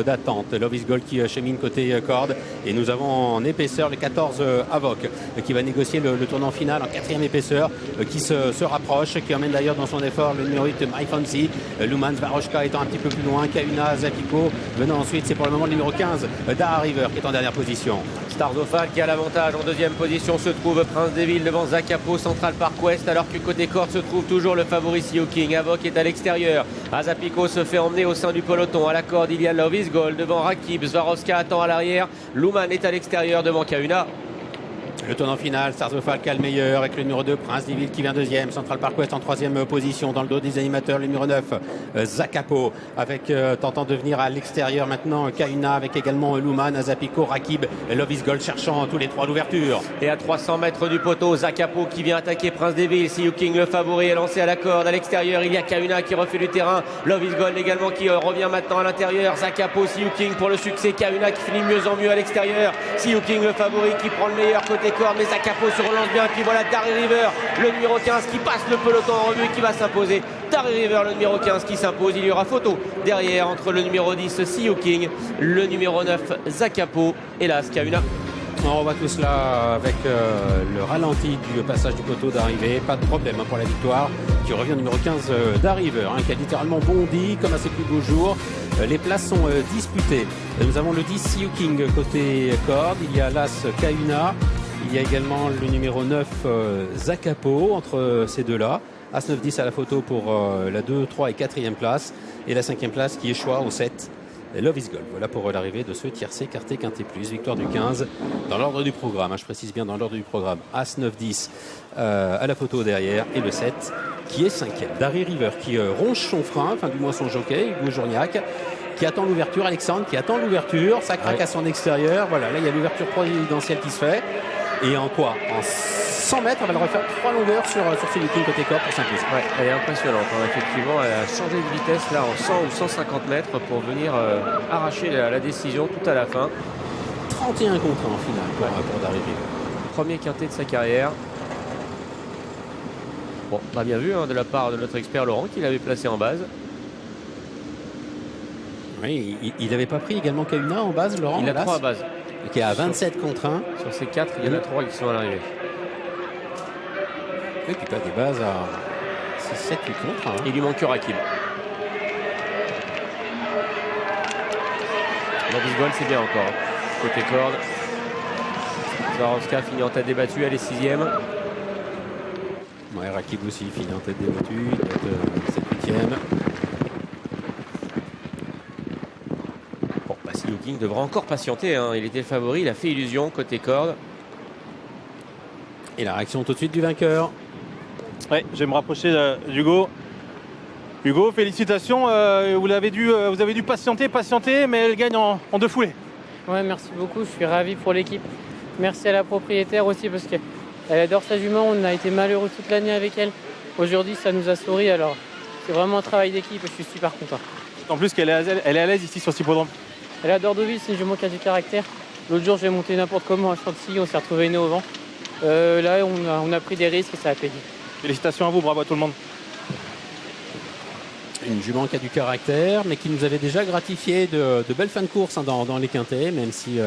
d'attente. Love is Gold qui chemine côté corde. Et nous avons en épaisseur le 14 Avoc qui va négocier le tournant final en 4e épaisseur, qui se rapproche, qui emmène d'ailleurs dans son effort le numéro 8 My Fancy. Lumans, Varoshka étant un petit peu plus loin. Kauna, Zapiko venant ensuite. C'est pour le moment le numéro 15 Dara River qui est en dernière position. Starzofal qui a l'avantage. En 2e position se trouve Prince Deville devant Zakapo, Central Park West, alors que côté corde se trouve toujours le favori Sea King. Avoc est à l'extérieur. Azapiko se fait emmener au sein du peloton. À la corde, il y a Love is Gold devant Rakib. Swarovska attend à l'arrière. Luman est à l'extérieur devant Kauna. Le tournant final, Starzofal le meilleur avec le numéro 2, Prince Deville qui vient 2e, Central Park West en 3e position. Dans le dos des animateurs, le numéro 9, Zakapo, avec tentant de venir à l'extérieur maintenant Kauna, avec également Luman, Azapiko, Rakib, Love is Gold cherchant tous les trois l'ouverture. Et à 300 mètres du poteau, Zakapo qui vient attaquer Prince Deville. Sea King le favori est lancé à la corde. À l'extérieur, il y a Kauna qui refait du terrain. Love is Gold également qui revient maintenant à l'intérieur. Zakapo, Sea King pour le succès. Kauna qui finit mieux en mieux à l'extérieur. Sea King le favori qui prend le meilleur côté corde, mais Zakapo se relance bien. Puis voilà Dara River, le numéro 15 qui passe le peloton en revue, qui va s'imposer. Dara River, le numéro 15 qui s'impose. Il y aura photo derrière entre le numéro 10 Sea King, le numéro 9 Zakapo et là Kauna. On revoit tout cela avec le ralenti du passage du poteau d'arrivée. Pas de problème pour la victoire qui revient au numéro 15 Dara River, qui a littéralement bondi comme à ses plus beaux jours. Les places sont disputées. Nous avons le 10 Sea King côté corde. Il y a l'As Kauna. Il y a également le numéro 9 Zakapo entre ces deux-là. As 9-10 à la photo pour la 2, 3 et 4e place. Et la 5e place qui échoua au 7. Love is Gold. Voilà pour l'arrivée de ce tiercé quarté quinté plus. Victoire du 15 dans l'ordre du programme. Je précise bien dans l'ordre du programme. As 9-10 à la photo derrière. Et le 7 qui est 5e. Dara River qui ronge son frein, enfin du moins son jockey, Hugo Journiac, qui attend l'ouverture. Alexandre qui attend l'ouverture. Ça craque à son extérieur. Voilà, là il y a l'ouverture providentielle qui se fait. Et en quoi? En 100 mètres, on va le refaire 3 longueurs sur Sea King côté corps pour 5 pouces. Ouais, elle est impressionnante, hein. Effectivement, elle a changé de vitesse là en 100 ou 150 mètres pour venir arracher la décision tout à la fin. 31 contre 1 en finale pour Dara River. Premier quintet de sa carrière. Bon, on a bien vu de la part de notre expert Laurent qui l'avait placé en base. Oui, il n'avait pas pris également Kauna en base, Laurent? Il a 3 à base. Qui est à 27 contre 1. Sur ces 4, il y en a 3 qui sont à l'arrivée. Et puis pas des bases à 6, 7, 8 contre 1. Il lui manque Rakib. Love is Gold, c'est bien encore. Côté corde. Swarovska finit en tête débattue, elle est 6e. Ouais, Rakib aussi finit en tête débattue. Il doit être 7-8e. Sea King devra encore patienter, hein. Il était le favori, il a fait illusion côté corde. Et la réaction tout de suite du vainqueur. Ouais, je vais me rapprocher d'Hugo. Hugo, félicitations. Vous avez dû patienter, mais elle gagne en 2 foulées. Ouais, merci beaucoup. Je suis ravi pour l'équipe. Merci à la propriétaire aussi parce qu'elle adore sa jument. On a été malheureux toute l'année avec elle. Aujourd'hui, ça nous a souri. Alors, c'est vraiment un travail d'équipe et je suis super content. En plus qu'elle est à l'aise ici sur cet hippodrome. Elle adore Deauville, c'est une jument qui a du caractère. L'autre jour, j'ai monté n'importe comment à Chantilly, on s'est retrouvé nez au vent. Là, on a pris des risques et ça a payé. Félicitations à vous, bravo à tout le monde. Une jument qui a du caractère, mais qui nous avait déjà gratifié de belles fins de course dans les quintets, même si